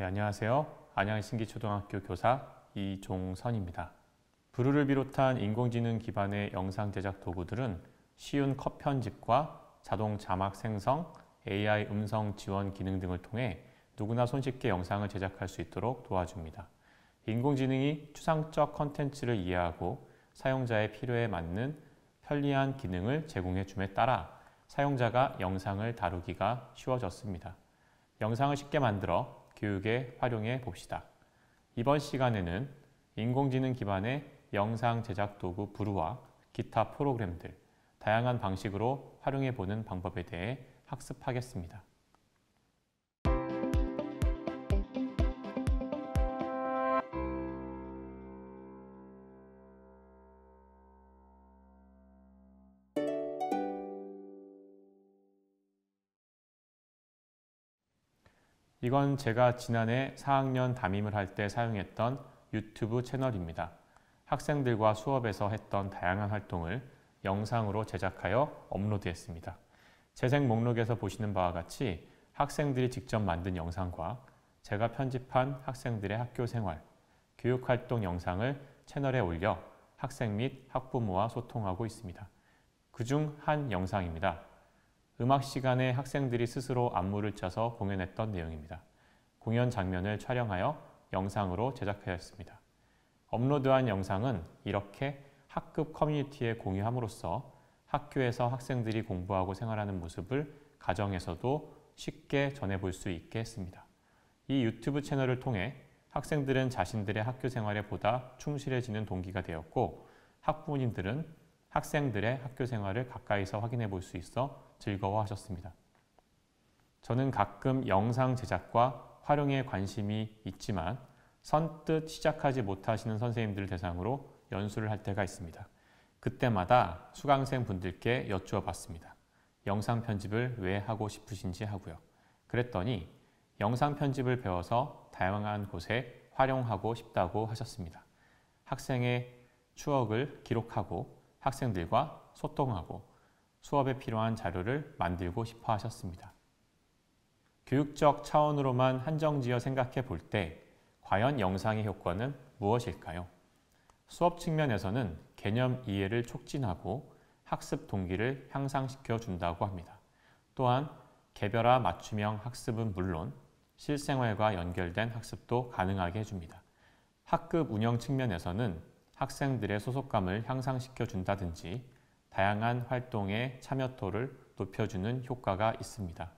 안녕하세요. 안양신기초등학교 교사 이종선입니다. 브루를 비롯한 인공지능 기반의 영상 제작 도구들은 쉬운 컷 편집과 자동 자막 생성, AI 음성 지원 기능 등을 통해 누구나 손쉽게 영상을 제작할 수 있도록 도와줍니다. 인공지능이 추상적 컨텐츠를 이해하고 사용자의 필요에 맞는 편리한 기능을 제공해 줌에 따라 사용자가 영상을 다루기가 쉬워졌습니다. 영상을 쉽게 만들어 교육에 활용해 봅시다. 이번 시간에는 인공지능 기반의 영상 제작 도구 브루와 기타 프로그램들, 다양한 방식으로 활용해 보는 방법에 대해 학습하겠습니다. 이건 제가 지난해 4학년 담임을 할 때 사용했던 유튜브 채널입니다. 학생들과 수업에서 했던 다양한 활동을 영상으로 제작하여 업로드했습니다. 재생 목록에서 보시는 바와 같이 학생들이 직접 만든 영상과 제가 편집한 학생들의 학교 생활, 교육활동 영상을 채널에 올려 학생 및 학부모와 소통하고 있습니다. 그중 한 영상입니다. 음악 시간에 학생들이 스스로 안무를 짜서 공연했던 내용입니다. 공연 장면을 촬영하여 영상으로 제작하였습니다. 업로드한 영상은 이렇게 학급 커뮤니티에 공유함으로써 학교에서 학생들이 공부하고 생활하는 모습을 가정에서도 쉽게 전해볼 수 있게 했습니다. 이 유튜브 채널을 통해 학생들은 자신들의 학교 생활에 보다 충실해지는 동기가 되었고, 학부모님들은 학생들의 학교 생활을 가까이서 확인해 볼 수 있어 즐거워하셨습니다. 저는 가끔 영상 제작과 활용에 관심이 있지만 선뜻 시작하지 못하시는 선생님들을 대상으로 연수를 할 때가 있습니다. 그때마다 수강생 분들께 여쭈어 봤습니다. 영상 편집을 왜 하고 싶으신지 하고요. 그랬더니 영상 편집을 배워서 다양한 곳에 활용하고 싶다고 하셨습니다. 학생의 추억을 기록하고 학생들과 소통하고 수업에 필요한 자료를 만들고 싶어 하셨습니다. 교육적 차원으로만 한정지어 생각해 볼 때 과연 영상의 효과는 무엇일까요? 수업 측면에서는 개념 이해를 촉진하고 학습 동기를 향상시켜 준다고 합니다. 또한 개별화 맞춤형 학습은 물론 실생활과 연결된 학습도 가능하게 해줍니다. 학급 운영 측면에서는 학생들의 소속감을 향상시켜 준다든지 다양한 활동의 참여도를 높여주는 효과가 있습니다.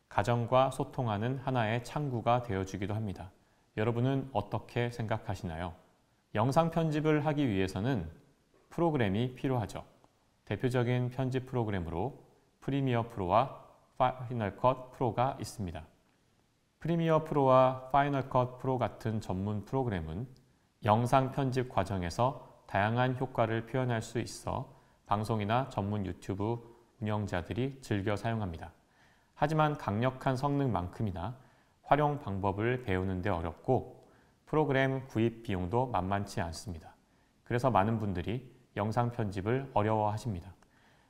가정과 소통하는 하나의 창구가 되어주기도 합니다. 여러분은 어떻게 생각하시나요? 영상 편집을 하기 위해서는 프로그램이 필요하죠. 대표적인 편집 프로그램으로 프리미어 프로와 파이널 컷 프로가 있습니다. 프리미어 프로와 파이널 컷 프로 같은 전문 프로그램은 영상 편집 과정에서 다양한 효과를 표현할 수 있어 방송이나 전문 유튜브 운영자들이 즐겨 사용합니다. 하지만 강력한 성능만큼이나 활용 방법을 배우는 데 어렵고 프로그램 구입 비용도 만만치 않습니다. 그래서 많은 분들이 영상 편집을 어려워하십니다.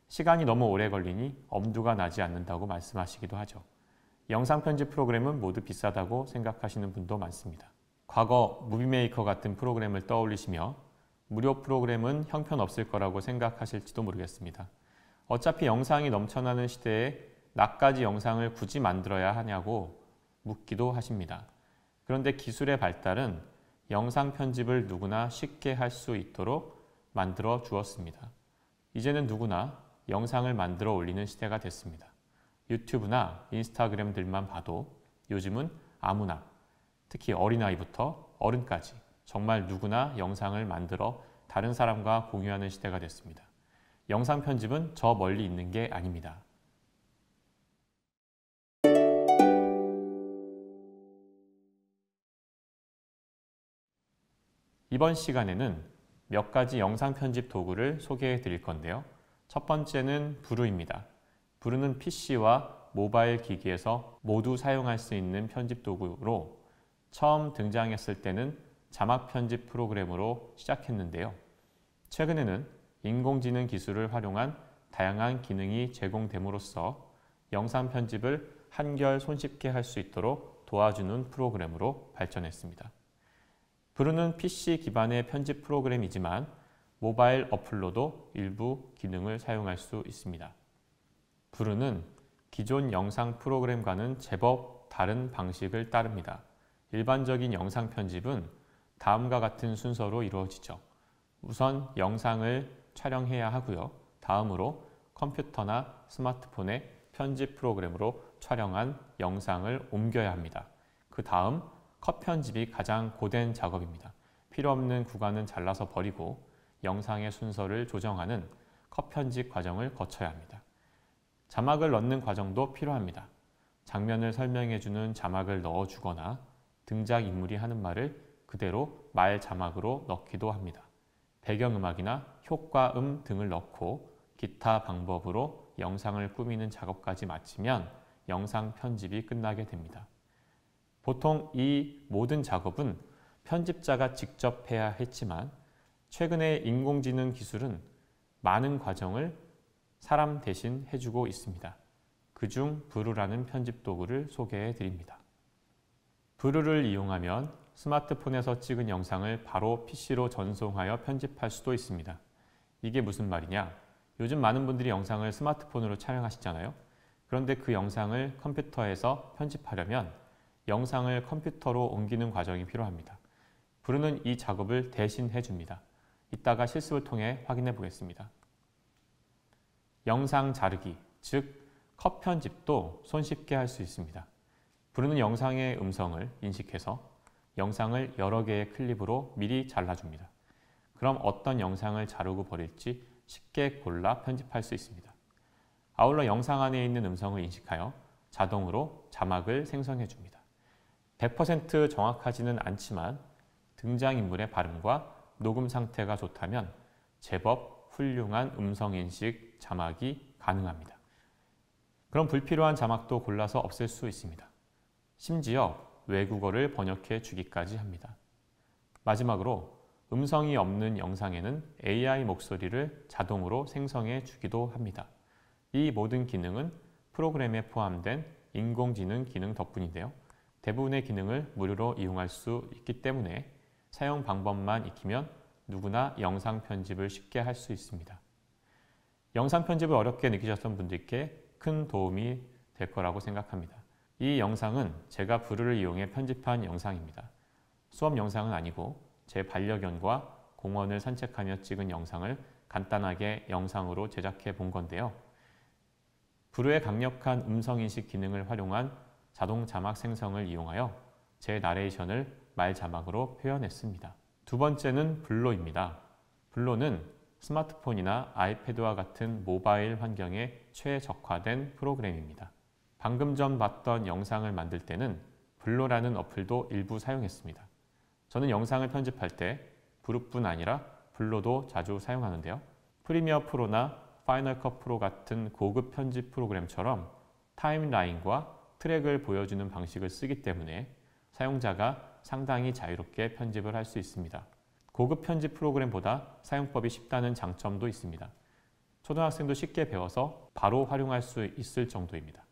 시간이 너무 오래 걸리니 엄두가 나지 않는다고 말씀하시기도 하죠. 영상 편집 프로그램은 모두 비싸다고 생각하시는 분도 많습니다. 과거 무비메이커 같은 프로그램을 떠올리시며 무료 프로그램은 형편없을 거라고 생각하실지도 모르겠습니다. 어차피 영상이 넘쳐나는 시대에 나까지 영상을 굳이 만들어야 하냐고 묻기도 하십니다. 그런데 기술의 발달은 영상 편집을 누구나 쉽게 할 수 있도록 만들어 주었습니다. 이제는 누구나 영상을 만들어 올리는 시대가 됐습니다. 유튜브나 인스타그램들만 봐도 요즘은 아무나, 특히 어린아이부터 어른까지 정말 누구나 영상을 만들어 다른 사람과 공유하는 시대가 됐습니다. 영상 편집은 저 멀리 있는 게 아닙니다. 이번 시간에는 몇 가지 영상 편집 도구를 소개해 드릴 건데요. 첫 번째는 브루입니다. 브루는 PC와 모바일 기기에서 모두 사용할 수 있는 편집 도구로 처음 등장했을 때는 자막 편집 프로그램으로 시작했는데요. 최근에는 인공지능 기술을 활용한 다양한 기능이 제공됨으로써 영상 편집을 한결 손쉽게 할 수 있도록 도와주는 프로그램으로 발전했습니다. 브루는 PC 기반의 편집 프로그램이지만 모바일 어플로도 일부 기능을 사용할 수 있습니다. 브루는 기존 영상 프로그램과는 제법 다른 방식을 따릅니다. 일반적인 영상 편집은 다음과 같은 순서로 이루어지죠. 우선 영상을 촬영해야 하고요. 다음으로 컴퓨터나 스마트폰의 편집 프로그램으로 촬영한 영상을 옮겨야 합니다. 그 다음 컷 편집이 가장 고된 작업입니다. 필요 없는 구간은 잘라서 버리고 영상의 순서를 조정하는 컷 편집 과정을 거쳐야 합니다. 자막을 넣는 과정도 필요합니다. 장면을 설명해주는 자막을 넣어주거나 등장인물이 하는 말을 그대로 말 자막으로 넣기도 합니다. 배경음악이나 효과음 등을 넣고 기타 방법으로 영상을 꾸미는 작업까지 마치면 영상 편집이 끝나게 됩니다. 보통 이 모든 작업은 편집자가 직접 해야 했지만 최근에 인공지능 기술은 많은 과정을 사람 대신 해주고 있습니다. 그중 브루라는 편집 도구를 소개해 드립니다. 브루를 이용하면 스마트폰에서 찍은 영상을 바로 PC로 전송하여 편집할 수도 있습니다. 이게 무슨 말이냐? 요즘 많은 분들이 영상을 스마트폰으로 촬영하시잖아요. 그런데 그 영상을 컴퓨터에서 편집하려면 영상을 컴퓨터로 옮기는 과정이 필요합니다. 브루는 이 작업을 대신 해줍니다. 이따가 실습을 통해 확인해 보겠습니다. 영상 자르기, 즉 컷 편집도 손쉽게 할 수 있습니다. 브루는 영상의 음성을 인식해서 영상을 여러 개의 클립으로 미리 잘라줍니다. 그럼 어떤 영상을 자르고 버릴지 쉽게 골라 편집할 수 있습니다. 아울러 영상 안에 있는 음성을 인식하여 자동으로 자막을 생성해 줍니다. 100% 정확하지는 않지만 등장인물의 발음과 녹음 상태가 좋다면 제법 훌륭한 음성인식 자막이 가능합니다. 그럼 불필요한 자막도 골라서 없앨 수 있습니다. 심지어 외국어를 번역해 주기까지 합니다. 마지막으로 음성이 없는 영상에는 AI 목소리를 자동으로 생성해 주기도 합니다. 이 모든 기능은 프로그램에 포함된 인공지능 기능 덕분인데요. 대부분의 기능을 무료로 이용할 수 있기 때문에 사용 방법만 익히면 누구나 영상 편집을 쉽게 할 수 있습니다. 영상 편집을 어렵게 느끼셨던 분들께 큰 도움이 될 거라고 생각합니다. 이 영상은 제가 브루를 이용해 편집한 영상입니다. 수업 영상은 아니고 제 반려견과 공원을 산책하며 찍은 영상을 간단하게 영상으로 제작해 본 건데요. 브루의 강력한 음성인식 기능을 활용한 자동 자막 생성을 이용하여 제 나레이션을 말 자막으로 표현했습니다. 두 번째는 블로입니다. 블로는 스마트폰이나 아이패드와 같은 모바일 환경에 최적화된 프로그램입니다. 방금 전 봤던 영상을 만들 때는 블로라는 어플도 일부 사용했습니다. 저는 영상을 편집할 때 브루뿐 아니라 블로도 자주 사용하는데요. 프리미어 프로나 파이널 컷 프로 같은 고급 편집 프로그램처럼 타임라인과 트랙을 보여주는 방식을 쓰기 때문에 사용자가 상당히 자유롭게 편집을 할 수 있습니다. 고급 편집 프로그램보다 사용법이 쉽다는 장점도 있습니다. 초등학생도 쉽게 배워서 바로 활용할 수 있을 정도입니다.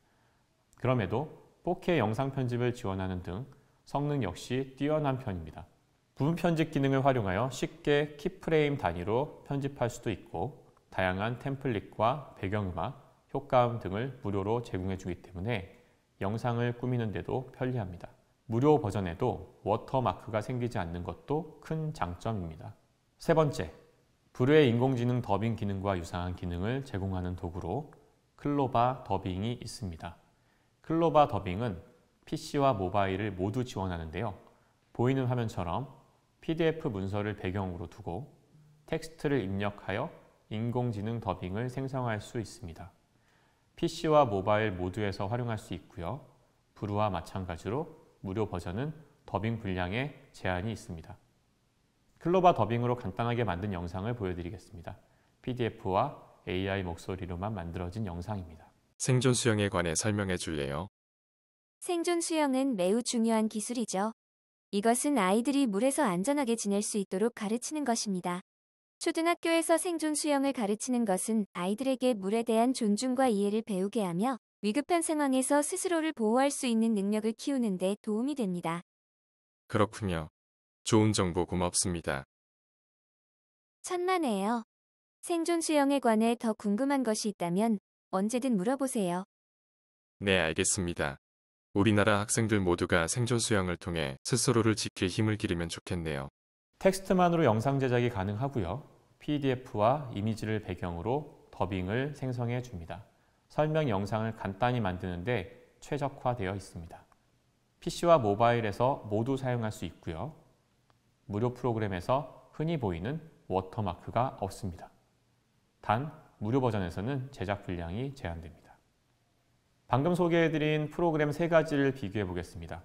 그럼에도 4K 영상 편집을 지원하는 등 성능 역시 뛰어난 편입니다. 부분 편집 기능을 활용하여 쉽게 키프레임 단위로 편집할 수도 있고 다양한 템플릿과 배경음악, 효과음 등을 무료로 제공해 주기 때문에 영상을 꾸미는 데도 편리합니다. 무료 버전에도 워터마크가 생기지 않는 것도 큰 장점입니다. 세 번째, 브루의 인공지능 더빙 기능과 유사한 기능을 제공하는 도구로 클로바 더빙이 있습니다. 클로바 더빙은 PC와 모바일을 모두 지원하는데요. 보이는 화면처럼 PDF 문서를 배경으로 두고 텍스트를 입력하여 인공지능 더빙을 생성할 수 있습니다. PC와 모바일 모두에서 활용할 수 있고요. 브루와 마찬가지로 무료 버전은 더빙 분량에 제한이 있습니다. 클로바 더빙으로 간단하게 만든 영상을 보여드리겠습니다. PDF와 AI 목소리로만 만들어진 영상입니다. 생존 수영에 관해 설명해 줄래요? 생존 수영은 매우 중요한 기술이죠. 이것은 아이들이 물에서 안전하게 지낼 수 있도록 가르치는 것입니다. 초등학교에서 생존 수영을 가르치는 것은 아이들에게 물에 대한 존중과 이해를 배우게 하며 위급한 상황에서 스스로를 보호할 수 있는 능력을 키우는 데 도움이 됩니다. 그렇군요. 좋은 정보 고맙습니다. 천만에요. 생존 수영에 관해 더 궁금한 것이 있다면 언제든 물어보세요. 네, 알겠습니다. 우리나라 학생들 모두가 생존 수영을 통해 스스로를 지킬 힘을 기르면 좋겠네요. 텍스트만으로 영상 제작이 가능하고요. PDF와 이미지를 배경으로 더빙을 생성해 줍니다. 설명 영상을 간단히 만드는데 최적화되어 있습니다. PC와 모바일에서 모두 사용할 수 있고요. 무료 프로그램에서 흔히 보이는 워터마크가 없습니다. 단, 무료 버전에서는 제작 분량이 제한됩니다. 방금 소개해드린 프로그램 3가지를 비교해 보겠습니다.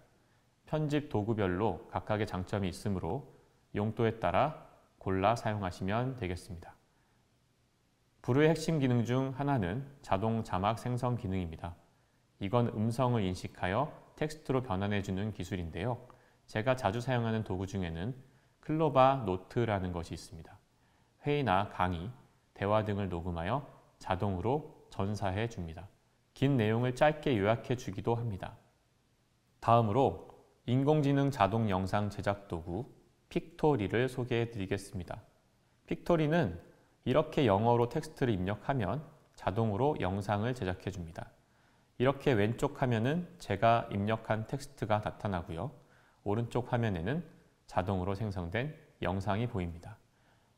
편집 도구별로 각각의 장점이 있으므로 용도에 따라 골라 사용하시면 되겠습니다. 브루의 핵심 기능 중 하나는 자동 자막 생성 기능입니다. 이건 음성을 인식하여 텍스트로 변환해주는 기술인데요. 제가 자주 사용하는 도구 중에는 클로바 노트라는 것이 있습니다. 회의나 강의, 대화 등을 녹음하여 자동으로 전사해 줍니다. 긴 내용을 짧게 요약해 주기도 합니다. 다음으로 인공지능 자동 영상 제작 도구 픽토리를 소개해 드리겠습니다. 픽토리는 이렇게 영어로 텍스트를 입력하면 자동으로 영상을 제작해 줍니다. 이렇게 왼쪽 화면은 제가 입력한 텍스트가 나타나고요. 오른쪽 화면에는 자동으로 생성된 영상이 보입니다.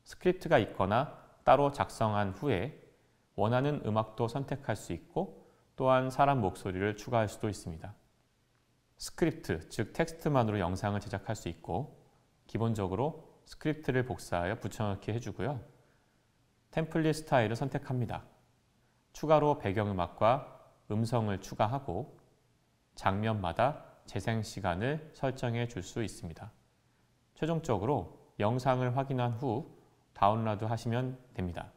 스크립트가 있거나 따로 작성한 후에 원하는 음악도 선택할 수 있고 또한 사람 목소리를 추가할 수도 있습니다. 스크립트, 즉 텍스트만으로 영상을 제작할 수 있고 기본적으로 스크립트를 복사하여 붙여넣기 해주고요. 템플릿 스타일을 선택합니다. 추가로 배경음악과 음성을 추가하고 장면마다 재생 시간을 설정해 줄 수 있습니다. 최종적으로 영상을 확인한 후 다운로드 하시면 됩니다.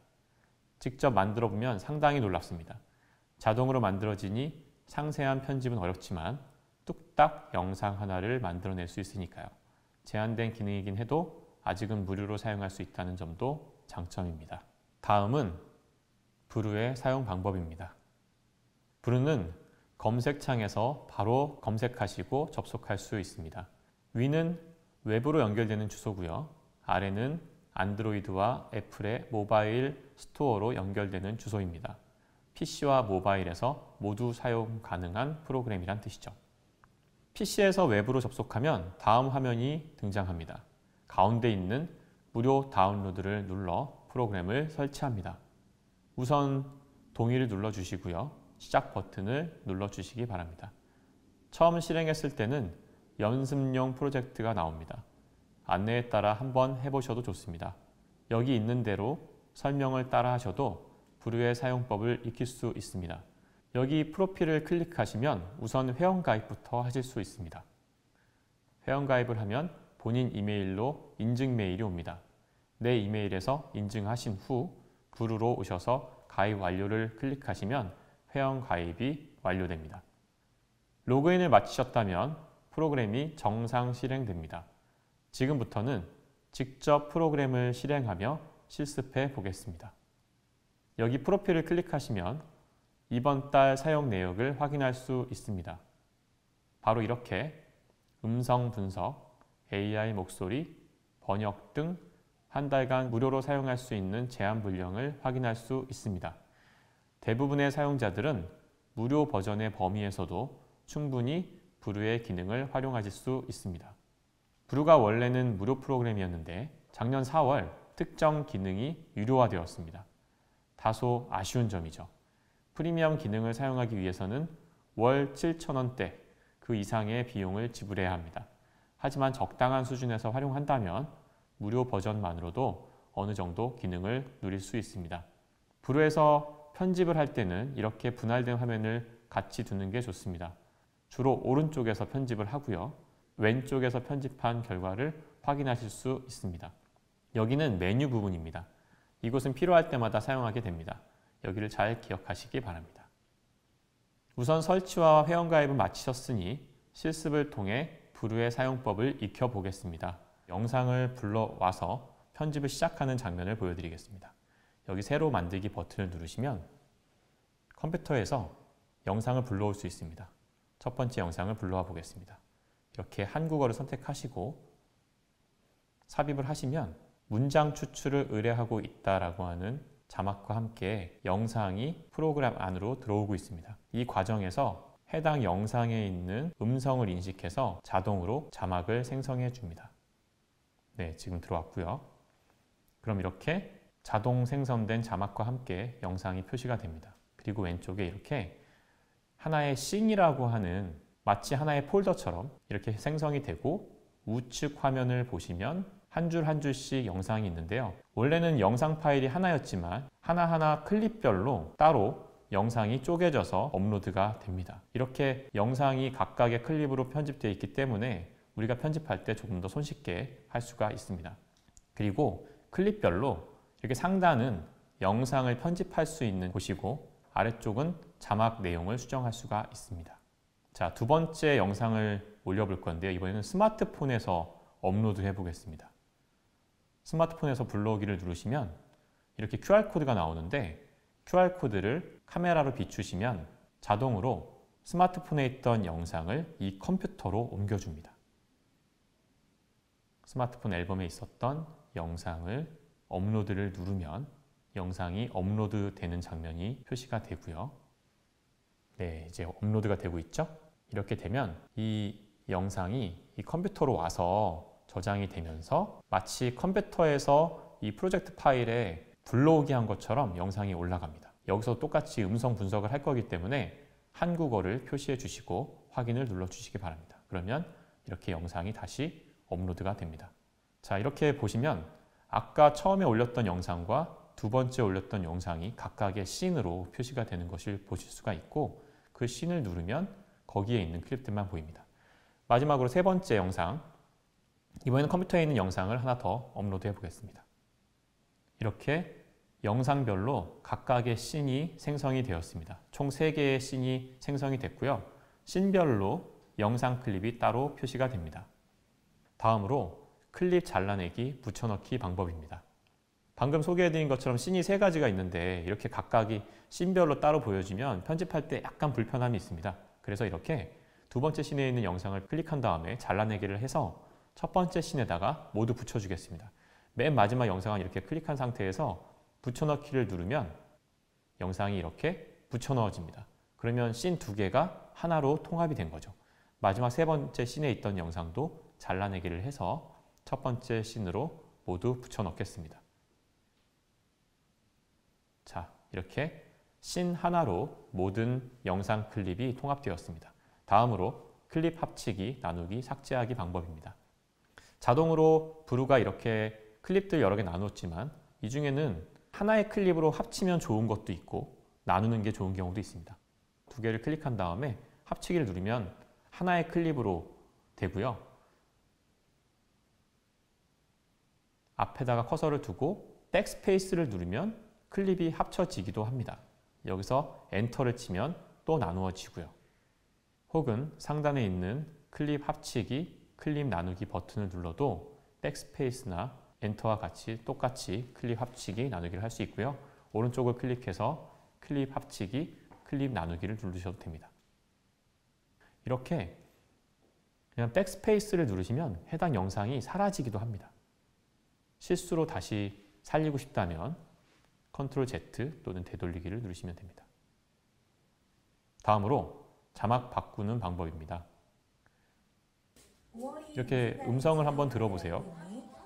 직접 만들어 보면 상당히 놀랍습니다. 자동으로 만들어지니 상세한 편집은 어렵지만 뚝딱 영상 하나를 만들어낼 수 있으니까요. 제한된 기능이긴 해도 아직은 무료로 사용할 수 있다는 점도 장점입니다. 다음은 브루의 사용 방법입니다. 브루는 검색창에서 바로 검색하시고 접속할 수 있습니다. 위는 웹으로 연결되는 주소고요. 아래는 안드로이드와 애플의 모바일 스토어로 연결되는 주소입니다. PC와 모바일에서 모두 사용 가능한 프로그램이란 뜻이죠. PC에서 웹으로 접속하면 다음 화면이 등장합니다. 가운데 있는 무료 다운로드를 눌러 프로그램을 설치합니다. 우선 동의를 눌러주시고요. 시작 버튼을 눌러주시기 바랍니다. 처음 실행했을 때는 연습용 프로젝트가 나옵니다. 안내에 따라 한번 해보셔도 좋습니다. 여기 있는 대로 설명을 따라 하셔도 브루의 사용법을 익힐 수 있습니다. 여기 프로필을 클릭하시면 우선 회원가입부터 하실 수 있습니다. 회원가입을 하면 본인 이메일로 인증 메일이 옵니다. 내 이메일에서 인증하신 후 브루로 오셔서 가입 완료를 클릭하시면 회원가입이 완료됩니다. 로그인을 마치셨다면 프로그램이 정상 실행됩니다. 지금부터는 직접 프로그램을 실행하며 실습해 보겠습니다. 여기 프로필을 클릭하시면 이번 달 사용 내역을 확인할 수 있습니다. 바로 이렇게 음성 분석, AI 목소리, 번역 등 한 달간 무료로 사용할 수 있는 제한 분량을 확인할 수 있습니다. 대부분의 사용자들은 무료 버전의 범위에서도 충분히 브루의 기능을 활용하실 수 있습니다. 브루가 원래는 무료 프로그램이었는데 작년 4월 특정 기능이 유료화되었습니다. 다소 아쉬운 점이죠. 프리미엄 기능을 사용하기 위해서는 월 7,000원대 그 이상의 비용을 지불해야 합니다. 하지만 적당한 수준에서 활용한다면 무료 버전만으로도 어느 정도 기능을 누릴 수 있습니다. 브루에서 편집을 할 때는 이렇게 분할된 화면을 같이 두는 게 좋습니다. 주로 오른쪽에서 편집을 하고요. 왼쪽에서 편집한 결과를 확인하실 수 있습니다. 여기는 메뉴 부분입니다. 이곳은 필요할 때마다 사용하게 됩니다. 여기를 잘 기억하시기 바랍니다. 우선 설치와 회원가입을 마치셨으니 실습을 통해 브루의 사용법을 익혀보겠습니다. 영상을 불러와서 편집을 시작하는 장면을 보여드리겠습니다. 여기 새로 만들기 버튼을 누르시면 컴퓨터에서 영상을 불러올 수 있습니다. 첫 번째 영상을 불러와 보겠습니다. 이렇게 한국어를 선택하시고 삽입을 하시면 문장 추출을 의뢰하고 있다라고 하는 자막과 함께 영상이 프로그램 안으로 들어오고 있습니다. 이 과정에서 해당 영상에 있는 음성을 인식해서 자동으로 자막을 생성해 줍니다. 네, 지금 들어왔고요. 그럼 이렇게 자동 생성된 자막과 함께 영상이 표시가 됩니다. 그리고 왼쪽에 이렇게 하나의 씬이라고 하는 마치 하나의 폴더처럼 이렇게 생성이 되고 우측 화면을 보시면 한 줄 한 줄씩 영상이 있는데요. 원래는 영상 파일이 하나였지만 하나하나 클립별로 따로 영상이 쪼개져서 업로드가 됩니다. 이렇게 영상이 각각의 클립으로 편집되어 있기 때문에 우리가 편집할 때 조금 더 손쉽게 할 수가 있습니다. 그리고 클립별로 이렇게 상단은 영상을 편집할 수 있는 곳이고 아래쪽은 자막 내용을 수정할 수가 있습니다. 자, 두 번째 영상을 올려볼 건데요. 이번에는 스마트폰에서 업로드 해보겠습니다. 스마트폰에서 불러오기를 누르시면 이렇게 QR코드가 나오는데 QR코드를 카메라로 비추시면 자동으로 스마트폰에 있던 영상을 이 컴퓨터로 옮겨줍니다. 스마트폰 앨범에 있었던 영상을 업로드를 누르면 영상이 업로드 되는 장면이 표시가 되고요. 네, 이제 업로드가 되고 있죠? 이렇게 되면 이 영상이 이 컴퓨터로 와서 저장이 되면서 마치 컴퓨터에서 이 프로젝트 파일에 불러오기 한 것처럼 영상이 올라갑니다. 여기서 똑같이 음성 분석을 할 거기 때문에 한국어를 표시해 주시고 확인을 눌러 주시기 바랍니다. 그러면 이렇게 영상이 다시 업로드가 됩니다. 자, 이렇게 보시면 아까 처음에 올렸던 영상과 두 번째 올렸던 영상이 각각의 씬으로 표시가 되는 것을 보실 수가 있고 그 씬을 누르면 거기에 있는 클립들만 보입니다. 마지막으로 세 번째 영상, 이번에는 컴퓨터에 있는 영상을 하나 더 업로드 해 보겠습니다. 이렇게 영상별로 각각의 씬이 생성이 되었습니다. 총 3개의 씬이 생성이 됐고요. 씬별로 영상 클립이 따로 표시가 됩니다. 다음으로 클립 잘라내기, 붙여넣기 방법입니다. 방금 소개해드린 것처럼 씬이 3가지가 있는데 이렇게 각각이 씬별로 따로 보여지면 편집할 때 약간 불편함이 있습니다. 그래서 이렇게 두 번째 씬에 있는 영상을 클릭한 다음에 잘라내기를 해서 첫 번째 씬에다가 모두 붙여주겠습니다. 맨 마지막 영상은 이렇게 클릭한 상태에서 붙여넣기를 누르면 영상이 이렇게 붙여넣어집니다. 그러면 씬 2개가 하나로 통합이 된 거죠. 마지막 세 번째 씬에 있던 영상도 잘라내기를 해서 첫 번째 씬으로 모두 붙여넣겠습니다. 자, 이렇게 씬 하나로 모든 영상 클립이 통합되었습니다. 다음으로 클립 합치기, 나누기, 삭제하기 방법입니다. 자동으로 브루가 이렇게 클립들 여러 개 나눴지만 이 중에는 하나의 클립으로 합치면 좋은 것도 있고 나누는 게 좋은 경우도 있습니다. 2개를 클릭한 다음에 합치기를 누르면 하나의 클립으로 되고요. 앞에다가 커서를 두고 백스페이스를 누르면 클립이 합쳐지기도 합니다. 여기서 엔터를 치면 또 나누어지고요. 혹은 상단에 있는 클립 합치기, 클립 나누기 버튼을 눌러도 백스페이스나 엔터와 같이 똑같이 클립 합치기, 나누기를 할 수 있고요. 오른쪽을 클릭해서 클립 합치기, 클립 나누기를 누르셔도 됩니다. 이렇게 그냥 백스페이스를 누르시면 해당 영상이 사라지기도 합니다. 실수로 다시 살리고 싶다면 컨트롤 Z 또는 되돌리기를 누르시면 됩니다. 다음으로 자막 바꾸는 방법입니다. 이렇게 음성을 한번 들어보세요.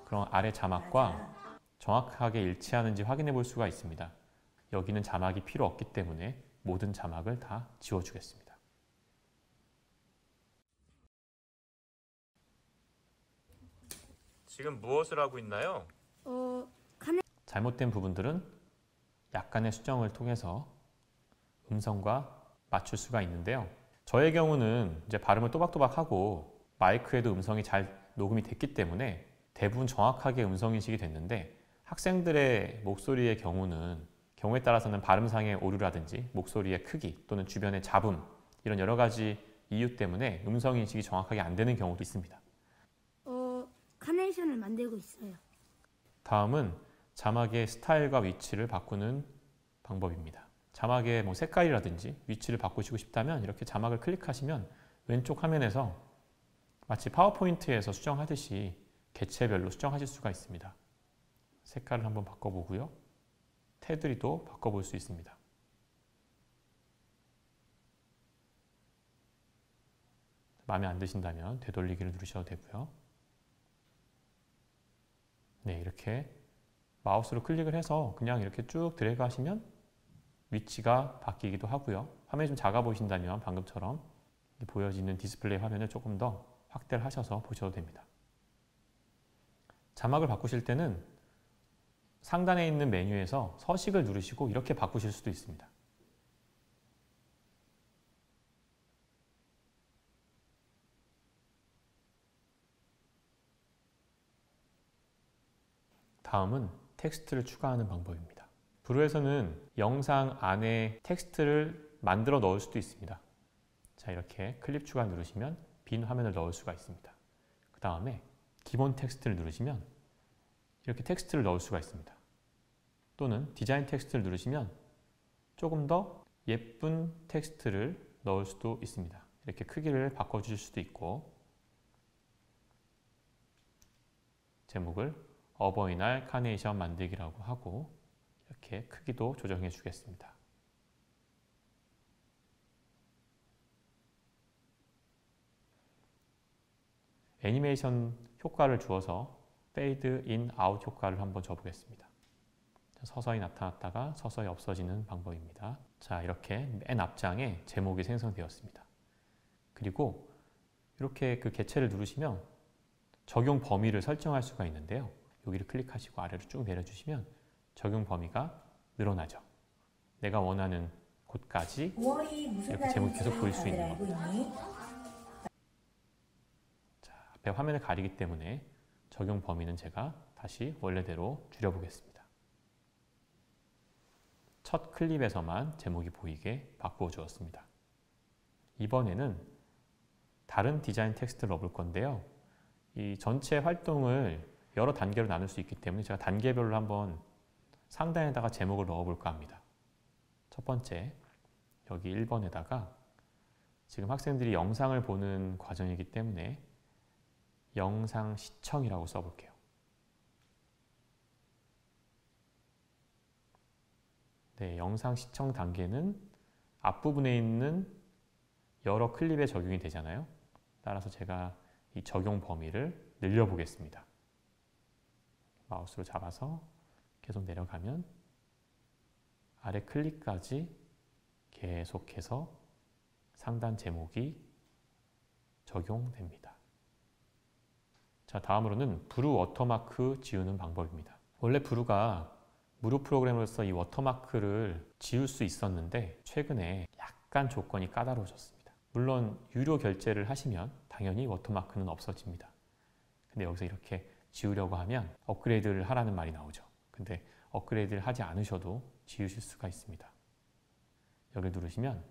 그럼 아래 자막과 정확하게 일치하는지 확인해 볼 수가 있습니다. 여기는 자막이 필요 없기 때문에 모든 자막을 다 지워주겠습니다. 지금 무엇을 하고 있나요? 잘못된 부분들은 약간의 수정을 통해서 음성과 맞출 수가 있는데요. 저의 경우는 이제 발음을 또박또박하고 마이크에도 음성이 잘 녹음이 됐기 때문에 대부분 정확하게 음성 인식이 됐는데 학생들의 목소리의 경우에 따라서는 발음상의 오류라든지 목소리의 크기 또는 주변의 잡음 이런 여러 가지 이유 때문에 음성 인식이 정확하게 안 되는 경우도 있습니다. 카네이션을 만들고 있어요. 다음은 자막의 스타일과 위치를 바꾸는 방법입니다. 자막의 뭐 색깔이라든지 위치를 바꾸시고 싶다면 이렇게 자막을 클릭하시면 왼쪽 화면에서 마치 파워포인트에서 수정하듯이 개체별로 수정하실 수가 있습니다. 색깔을 한번 바꿔보고요. 테두리도 바꿔볼 수 있습니다. 마음에 안 드신다면 되돌리기를 누르셔도 되고요. 네, 이렇게 마우스로 클릭을 해서 그냥 이렇게 쭉 드래그 하시면 위치가 바뀌기도 하고요. 화면이 좀 작아 보이신다면 방금처럼 보여지는 디스플레이 화면을 조금 더 확대를 하셔서 보셔도 됩니다. 자막을 바꾸실 때는 상단에 있는 메뉴에서 서식을 누르시고 이렇게 바꾸실 수도 있습니다. 다음은 텍스트를 추가하는 방법입니다. 브루에서는 영상 안에 텍스트를 만들어 넣을 수도 있습니다. 자, 이렇게 클립 추가 누르시면 빈 화면을 넣을 수가 있습니다. 그 다음에 기본 텍스트를 누르시면 이렇게 텍스트를 넣을 수가 있습니다. 또는 디자인 텍스트를 누르시면 조금 더 예쁜 텍스트를 넣을 수도 있습니다. 이렇게 크기를 바꿔주실 수도 있고, 제목을 어버이날 카네이션 만들기라고 하고 이렇게 크기도 조정해 주겠습니다. 애니메이션 효과를 주어서 페이드 인 아웃 효과를 한번 줘보겠습니다. 서서히 나타났다가 서서히 없어지는 방법입니다. 자, 이렇게 맨 앞장에 제목이 생성되었습니다. 그리고 이렇게 그 개체를 누르시면 적용 범위를 설정할 수가 있는데요. 여기를 클릭하시고 아래로 쭉 내려주시면 적용 범위가 늘어나죠. 내가 원하는 곳까지 이렇게 제목이 계속 보일 수 있는 겁니다. 자, 앞에 화면을 가리기 때문에 적용 범위는 제가 다시 원래대로 줄여보겠습니다. 첫 클립에서만 제목이 보이게 바꾸어 주었습니다. 이번에는 다른 디자인 텍스트를 넣어볼 건데요. 이 전체 활동을 여러 단계로 나눌 수 있기 때문에 제가 단계별로 한번 상단에다가 제목을 넣어볼까 합니다. 첫 번째, 여기 1번에다가 지금 학생들이 영상을 보는 과정이기 때문에 영상 시청이라고 써볼게요. 네, 영상 시청 단계는 앞부분에 있는 여러 클립에 적용이 되잖아요. 따라서 제가 이 적용 범위를 늘려보겠습니다. 마우스로 잡아서 계속 내려가면 아래 클립까지 계속해서 상단 제목이 적용됩니다. 자, 다음으로는 브루 워터마크 지우는 방법입니다. 원래 브루가 무료 프로그램으로서 이 워터마크를 지울 수 있었는데 최근에 약간 조건이 까다로워졌습니다. 물론 유료 결제를 하시면 당연히 워터마크는 없어집니다. 근데 여기서 이렇게 지우려고 하면 업그레이드를 하라는 말이 나오죠. 근데 업그레이드를 하지 않으셔도 지우실 수가 있습니다. 여기를 누르시면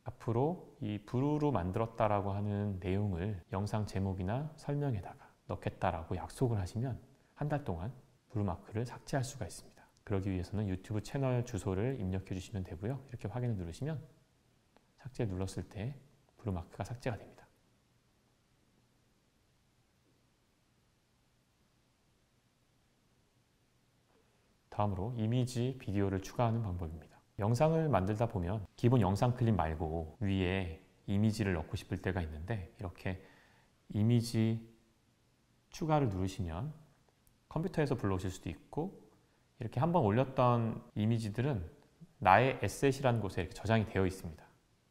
앞으로 이 브루로 만들었다라고 하는 내용을 영상 제목이나 설명에다가 넣겠다라고 약속을 하시면 한 달 동안 브루마크를 삭제할 수가 있습니다. 그러기 위해서는 유튜브 채널 주소를 입력해 주시면 되고요. 이렇게 확인을 누르시면 삭제 눌렀을 때 브루마크가 삭제가 됩니다. 다음으로 이미지, 비디오를 추가하는 방법입니다. 영상을 만들다 보면 기본 영상 클립 말고 위에 이미지를 넣고 싶을 때가 있는데 이렇게 이미지 추가를 누르시면 컴퓨터에서 불러오실 수도 있고 이렇게 한번 올렸던 이미지들은 나의 에셋이라는 곳에 이렇게 저장이 되어 있습니다.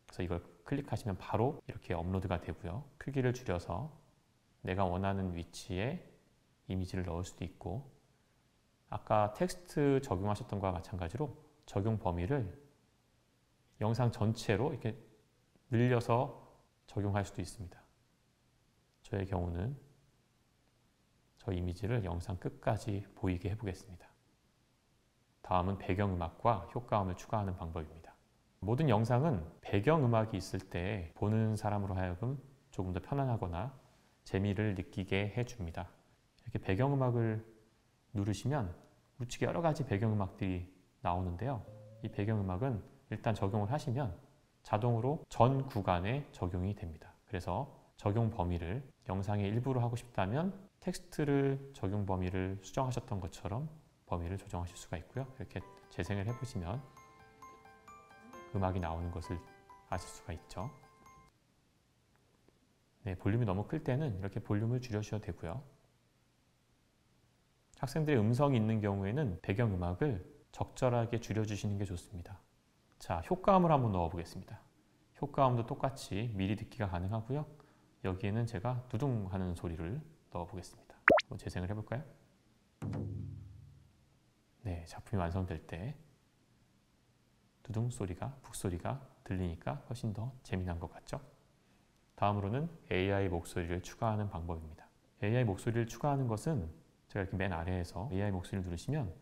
그래서 이걸 클릭하시면 바로 이렇게 업로드가 되고요. 크기를 줄여서 내가 원하는 위치에 이미지를 넣을 수도 있고 아까 텍스트 적용하셨던 것과 마찬가지로 적용 범위를 영상 전체로 이렇게 늘려서 적용할 수도 있습니다. 저의 경우는 저 이미지를 영상 끝까지 보이게 해보겠습니다. 다음은 배경음악과 효과음을 추가하는 방법입니다. 모든 영상은 배경음악이 있을 때 보는 사람으로 하여금 조금 더 편안하거나 재미를 느끼게 해줍니다. 이렇게 배경음악을 누르시면 우측에 여러 가지 배경음악들이 나오는데요. 이 배경음악은 일단 적용을 하시면 자동으로 전 구간에 적용이 됩니다. 그래서 적용 범위를 영상의 일부로 하고 싶다면 텍스트를 적용 범위를 수정하셨던 것처럼 범위를 조정하실 수가 있고요. 이렇게 재생을 해보시면 음악이 나오는 것을 아실 수가 있죠. 네, 볼륨이 너무 클 때는 이렇게 볼륨을 줄여주셔도 되고요. 학생들의 음성이 있는 경우에는 배경음악을 적절하게 줄여주시는 게 좋습니다. 자, 효과음을 한번 넣어보겠습니다. 효과음도 똑같이 미리 듣기가 가능하고요. 여기에는 제가 두둥 하는 소리를 넣어보겠습니다. 한번 재생을 해볼까요? 네, 작품이 완성될 때 두둥 소리가, 북 소리가 들리니까 훨씬 더 재미난 것 같죠? 다음으로는 AI 목소리를 추가하는 방법입니다. AI 목소리를 추가하는 것은 제가 이렇게 맨 아래에서 AI 목소리를 누르시면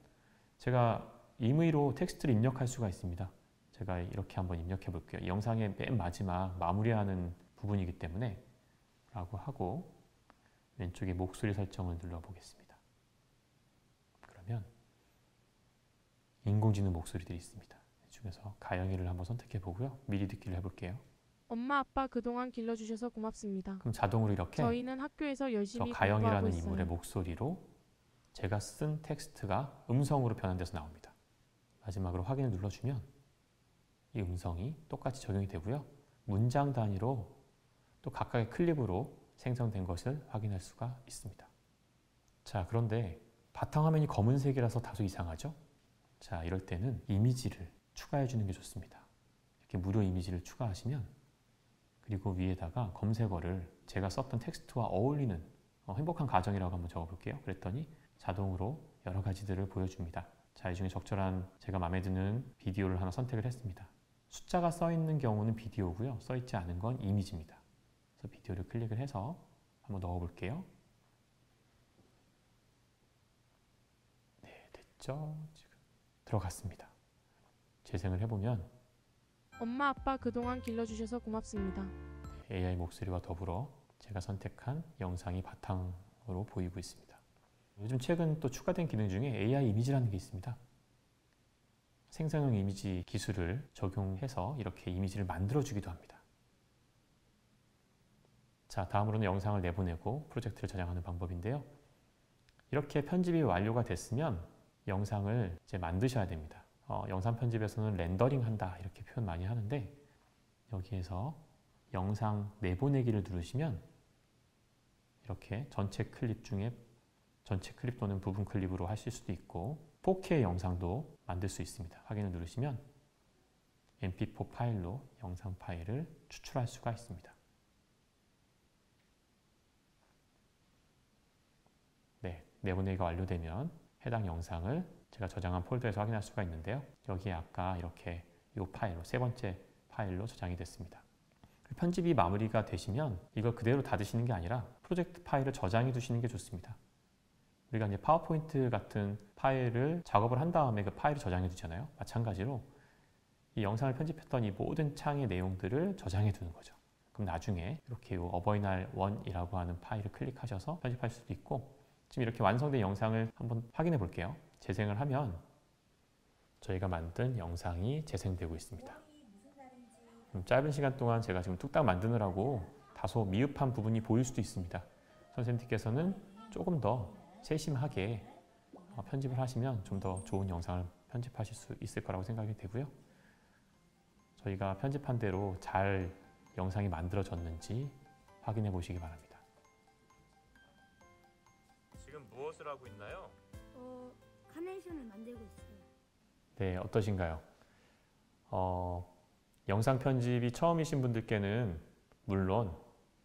제가 임의로 텍스트를 입력할 수가 있습니다. 제가 이렇게 한번 입력해 볼게요. 영상의 맨 마지막 마무리하는 부분이기 때문에 라고 하고 왼쪽에 목소리 설정을 눌러 보겠습니다. 그러면 인공지능 목소리들이 있습니다. 이 중에서 가영이를 한번 선택해 보고요. 미리 듣기를 해볼게요. 엄마 아빠 그동안 길러주셔서 고맙습니다. 그럼 자동으로 이렇게 저희는 학교에서 열심히 저 공부하고 가영이라는 있어요. 인물의 목소리로 제가 쓴 텍스트가 음성으로 변환돼서 나옵니다. 마지막으로 확인을 눌러주면 이 음성이 똑같이 적용이 되고요. 문장 단위로 또 각각의 클립으로 생성된 것을 확인할 수가 있습니다. 자, 그런데 바탕화면이 검은색이라서 다소 이상하죠? 자, 이럴 때는 이미지를 추가해 주는 게 좋습니다. 이렇게 무료 이미지를 추가하시면 그리고 위에다가 검색어를 제가 썼던 텍스트와 어울리는 행복한 가정이라고 한번 적어볼게요. 그랬더니 자동으로 여러 가지들을 보여줍니다. 자, 이 중에 적절한 제가 마음에 드는 비디오를 하나 선택을 했습니다. 숫자가 써 있는 경우는 비디오고요. 써 있지 않은 건 이미지입니다. 그래서 비디오를 클릭을 해서 한번 넣어볼게요. 네, 됐죠? 지금 들어갔습니다. 재생을 해보면 엄마 아빠 그동안 길러주셔서 고맙습니다. AI 목소리와 더불어 제가 선택한 영상이 바탕으로 보이고 있습니다. 요즘 최근 또 추가된 기능 중에 AI 이미지라는 게 있습니다. 생성형 이미지 기술을 적용해서 이렇게 이미지를 만들어주기도 합니다. 자, 다음으로는 영상을 내보내고 프로젝트를 저장하는 방법인데요. 이렇게 편집이 완료가 됐으면 영상을 이제 만드셔야 됩니다. 영상 편집에서는 렌더링 한다 이렇게 표현 많이 하는데 여기에서 영상 내보내기를 누르시면 이렇게 전체 클립 중에 전체 클립 또는 부분 클립으로 하실 수도 있고 4K 영상도 만들 수 있습니다. 확인을 누르시면 MP4 파일로 영상 파일을 추출할 수가 있습니다. 네, 내보내기가 완료되면 해당 영상을 제가 저장한 폴더에서 확인할 수가 있는데요. 여기에 아까 이렇게 이 파일로 세 번째 파일로 저장이 됐습니다. 편집이 마무리가 되시면 이걸 그대로 닫으시는 게 아니라 프로젝트 파일을 저장해 두시는 게 좋습니다. 우리가 이제 파워포인트 같은 파일을 작업을 한 다음에 그 파일을 저장해 두잖아요. 마찬가지로 이 영상을 편집했던 이 모든 창의 내용들을 저장해 두는 거죠. 그럼 나중에 이렇게 어버이날 1이라고 하는 파일을 클릭하셔서 편집할 수도 있고 지금 이렇게 완성된 영상을 한번 확인해 볼게요. 재생을 하면 저희가 만든 영상이 재생되고 있습니다. 짧은 시간 동안 제가 지금 뚝딱 만드느라고 다소 미흡한 부분이 보일 수도 있습니다. 선생님께서는 조금 더 세심하게 편집을 하시면 좀 더 좋은 영상을 편집하실 수 있을 거라고 생각이 되고요. 저희가 편집한 대로 잘 영상이 만들어졌는지 확인해 보시기 바랍니다. 지금 무엇을 하고 있나요? 카네이션을 만들고 있어요. 네, 어떠신가요? 영상 편집이 처음이신 분들께는 물론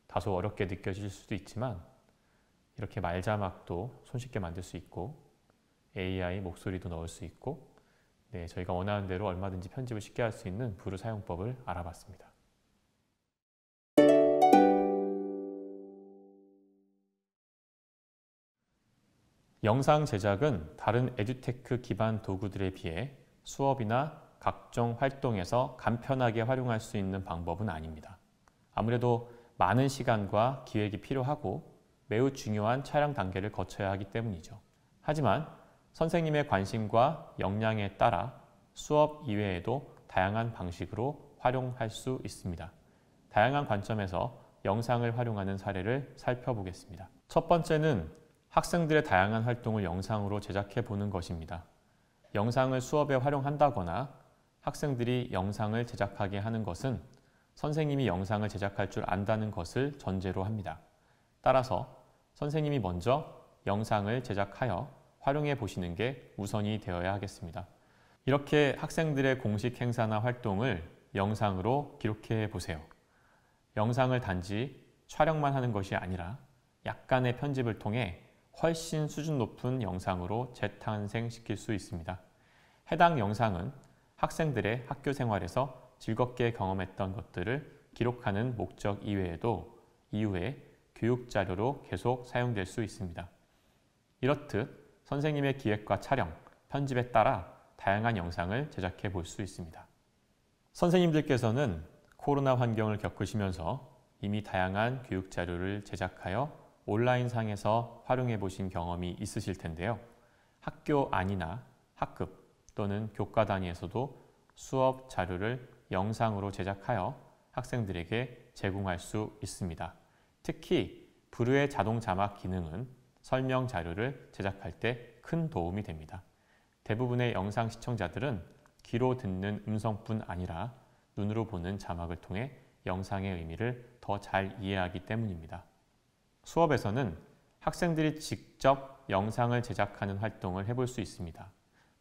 다소 어렵게 느껴질 수도 있지만 이렇게 말자막도 손쉽게 만들 수 있고 AI 목소리도 넣을 수 있고 네, 저희가 원하는 대로 얼마든지 편집을 쉽게 할 수 있는 브루 사용법을 알아봤습니다. 영상 제작은 다른 에듀테크 기반 도구들에 비해 수업이나 각종 활동에서 간편하게 활용할 수 있는 방법은 아닙니다. 아무래도 많은 시간과 기획이 필요하고 매우 중요한 촬영 단계를 거쳐야 하기 때문이죠. 하지만 선생님의 관심과 역량에 따라 수업 이외에도 다양한 방식으로 활용할 수 있습니다. 다양한 관점에서 영상을 활용하는 사례를 살펴보겠습니다. 첫 번째는 학생들의 다양한 활동을 영상으로 제작해 보는 것입니다. 영상을 수업에 활용한다거나 학생들이 영상을 제작하게 하는 것은 선생님이 영상을 제작할 줄 안다는 것을 전제로 합니다. 따라서 선생님이 먼저 영상을 제작하여 활용해 보시는 게 우선이 되어야 하겠습니다. 이렇게 학생들의 공식 행사나 활동을 영상으로 기록해 보세요. 영상을 단지 촬영만 하는 것이 아니라 약간의 편집을 통해 훨씬 수준 높은 영상으로 재탄생시킬 수 있습니다. 해당 영상은 학생들의 학교 생활에서 즐겁게 경험했던 것들을 기록하는 목적 이외에도 이후에 교육 자료로 계속 사용될 수 있습니다. 이렇듯 선생님의 기획과 촬영, 편집에 따라 다양한 영상을 제작해 볼 수 있습니다. 선생님들께서는 코로나 환경을 겪으시면서 이미 다양한 교육 자료를 제작하여 온라인상에서 활용해 보신 경험이 있으실 텐데요. 학교 안이나 학급 또는 교과 단위에서도 수업 자료를 영상으로 제작하여 학생들에게 제공할 수 있습니다. 특히 불후의 자동 자막 기능은 설명 자료를 제작할 때 큰 도움이 됩니다. 대부분의 영상 시청자들은 귀로 듣는 음성뿐 아니라 눈으로 보는 자막을 통해 영상의 의미를 더 잘 이해하기 때문입니다. 수업에서는 학생들이 직접 영상을 제작하는 활동을 해볼 수 있습니다.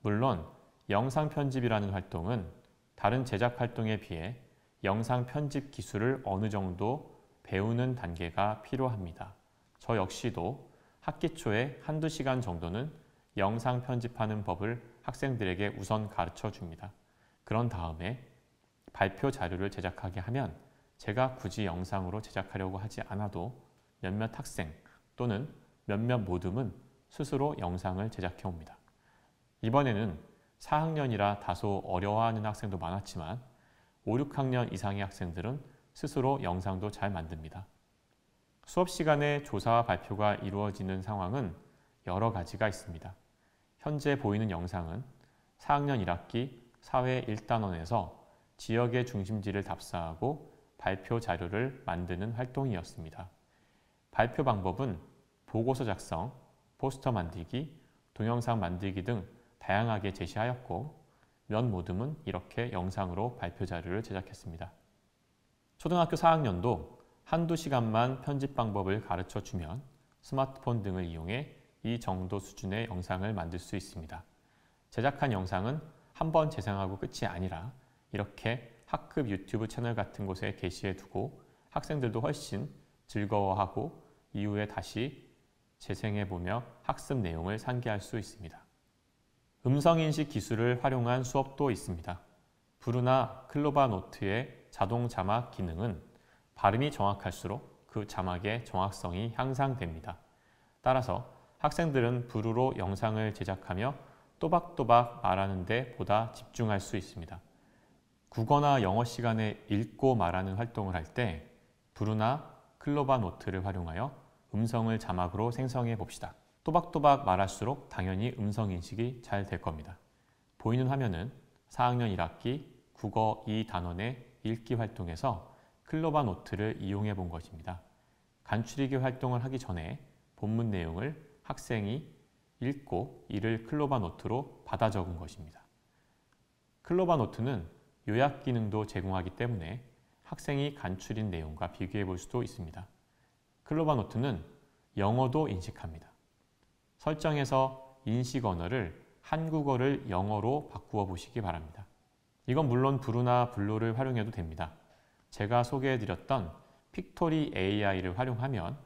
물론 영상 편집이라는 활동은 다른 제작 활동에 비해 영상 편집 기술을 어느 정도 배우는 단계가 필요합니다. 저 역시도 학기 초에 한두 시간 정도는 영상 편집하는 법을 학생들에게 우선 가르쳐 줍니다. 그런 다음에 발표 자료를 제작하게 하면 제가 굳이 영상으로 제작하려고 하지 않아도 몇몇 학생 또는 몇몇 모둠은 스스로 영상을 제작해 옵니다. 이번에는 4학년이라 다소 어려워하는 학생도 많았지만 5, 6학년 이상의 학생들은 스스로 영상도 잘 만듭니다. 수업 시간에 조사와 발표가 이루어지는 상황은 여러 가지가 있습니다. 현재 보이는 영상은 4학년 1학기 사회 1단원에서 지역의 중심지를 답사하고 발표 자료를 만드는 활동이었습니다. 발표 방법은 보고서 작성, 포스터 만들기, 동영상 만들기 등 다양하게 제시하였고 몇 모듬은 이렇게 영상으로 발표 자료를 제작했습니다. 초등학교 4학년도 한두 시간만 편집 방법을 가르쳐 주면 스마트폰 등을 이용해 이 정도 수준의 영상을 만들 수 있습니다. 제작한 영상은 한 번 재생하고 끝이 아니라 이렇게 학급 유튜브 채널 같은 곳에 게시해 두고 학생들도 훨씬 즐거워하고 이후에 다시 재생해 보며 학습 내용을 상기할 수 있습니다. 음성인식 기술을 활용한 수업도 있습니다. 브루나 클로바 노트의 자동 자막 기능은 발음이 정확할수록 그 자막의 정확성이 향상됩니다. 따라서 학생들은 브루로 영상을 제작하며 또박또박 말하는 데 보다 집중할 수 있습니다. 국어나 영어 시간에 읽고 말하는 활동을 할 때 브루나 클로바 노트를 활용하여 음성을 자막으로 생성해 봅시다. 또박또박 말할수록 당연히 음성 인식이 잘 될 겁니다. 보이는 화면은 4학년 1학기 국어 2단원의 읽기 활동에서 클로바 노트를 이용해 본 것입니다. 간추리기 활동을 하기 전에 본문 내용을 학생이 읽고 이를 클로바 노트로 받아 적은 것입니다. 클로바 노트는 요약 기능도 제공하기 때문에 학생이 간추린 내용과 비교해 볼 수도 있습니다. 클로바 노트는 영어도 인식합니다. 설정에서 인식 언어를 한국어를 영어로 바꾸어 보시기 바랍니다. 이건 물론 브루나 블루를 활용해도 됩니다. 제가 소개해 드렸던 픽토리 AI를 활용하면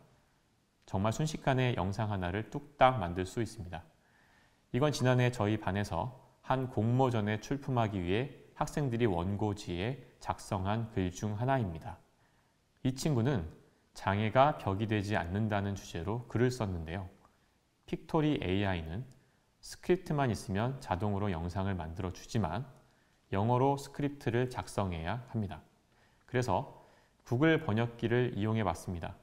정말 순식간에 영상 하나를 뚝딱 만들 수 있습니다. 이건 지난해 저희 반에서 한 공모전에 출품하기 위해 학생들이 원고지에 작성한 글 중 하나입니다. 이 친구는 장애가 벽이 되지 않는다는 주제로 글을 썼는데요. 픽토리 AI는 스크립트만 있으면 자동으로 영상을 만들어 주지만 영어로 스크립트를 작성해야 합니다. 그래서 구글 번역기를 이용해 봤습니다.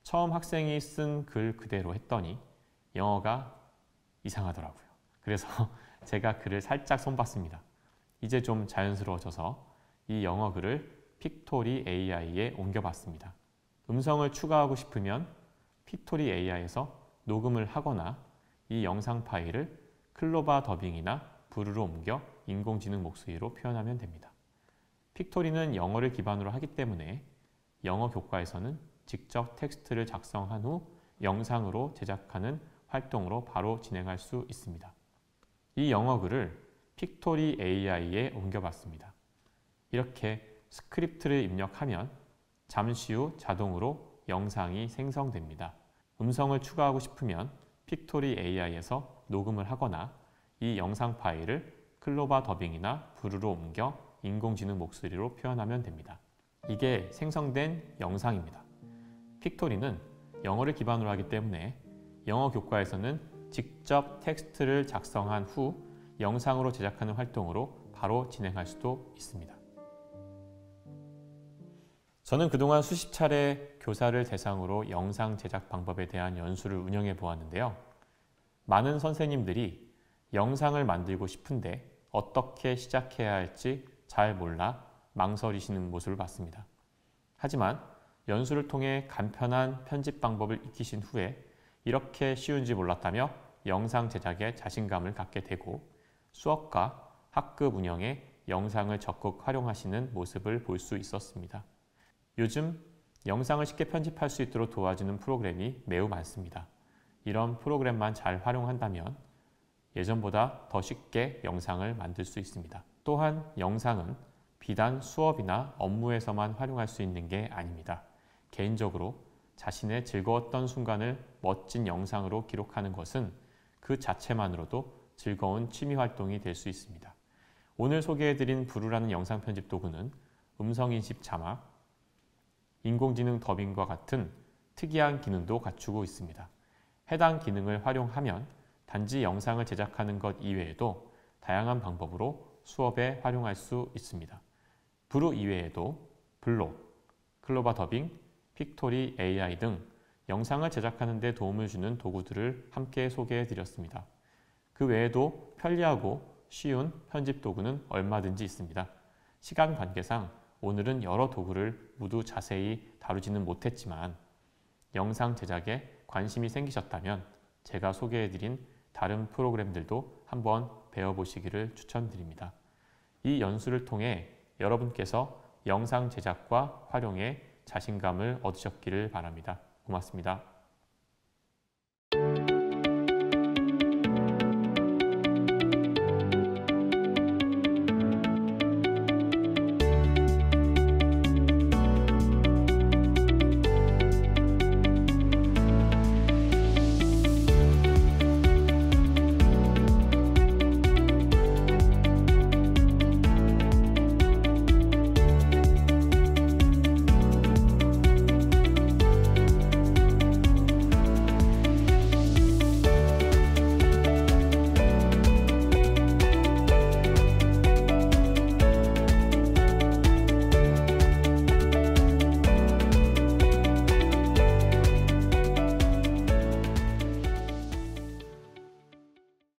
처음 학생이 쓴 글 그대로 했더니 영어가 이상하더라고요. 그래서 제가 글을 살짝 손봤습니다. 이제 좀 자연스러워져서 이 영어 글을 픽토리 AI에 옮겨봤습니다. 음성을 추가하고 싶으면 픽토리 AI에서 녹음을 하거나 이 영상 파일을 클로바 더빙이나 브루로 옮겨 인공지능 목소리로 표현하면 됩니다. 픽토리는 영어를 기반으로 하기 때문에 영어 교과에서는 직접 텍스트를 작성한 후 영상으로 제작하는 활동으로 바로 진행할 수 있습니다. 이 영어 글을 픽토리 AI에 옮겨봤습니다. 이렇게 스크립트를 입력하면 잠시 후 자동으로 영상이 생성됩니다. 음성을 추가하고 싶으면 픽토리 AI에서 녹음을 하거나 이 영상 파일을 클로바 더빙이나 브루로 옮겨 인공지능 목소리로 표현하면 됩니다. 이게 생성된 영상입니다. 픽토리는 영어를 기반으로 하기 때문에 영어 교과에서는 직접 텍스트를 작성한 후 영상으로 제작하는 활동으로 바로 진행할 수도 있습니다. 저는 그동안 수십 차례 교사를 대상으로 영상 제작 방법에 대한 연수를 운영해 보았는데요. 많은 선생님들이 영상을 만들고 싶은데 어떻게 시작해야 할지 잘 몰라 망설이시는 모습을 봤습니다. 하지만 연수를 통해 간편한 편집 방법을 익히신 후에 이렇게 쉬운지 몰랐다며 영상 제작에 자신감을 갖게 되고 수업과 학급 운영에 영상을 적극 활용하시는 모습을 볼 수 있었습니다. 요즘 영상을 쉽게 편집할 수 있도록 도와주는 프로그램이 매우 많습니다. 이런 프로그램만 잘 활용한다면 예전보다 더 쉽게 영상을 만들 수 있습니다. 또한 영상은 비단 수업이나 업무에서만 활용할 수 있는 게 아닙니다. 개인적으로 자신의 즐거웠던 순간을 멋진 영상으로 기록하는 것은 그 자체만으로도 즐거운 취미 활동이 될 수 있습니다. 오늘 소개해드린 브루라는 영상 편집 도구는 음성인식 자막, 인공지능 더빙과 같은 특이한 기능도 갖추고 있습니다. 해당 기능을 활용하면 단지 영상을 제작하는 것 이외에도 다양한 방법으로 수업에 활용할 수 있습니다. 브루 이외에도 블록, 클로바 더빙, 픽토리 AI 등 영상을 제작하는 데 도움을 주는 도구들을 함께 소개해 드렸습니다. 그 외에도 편리하고 쉬운 편집 도구는 얼마든지 있습니다. 시간 관계상 오늘은 여러 도구를 모두 자세히 다루지는 못했지만 영상 제작에 관심이 생기셨다면 제가 소개해드린 다른 프로그램들도 한번 배워보시기를 추천드립니다. 이 연수를 통해 여러분께서 영상 제작과 활용에 자신감을 얻으셨기를 바랍니다. 고맙습니다.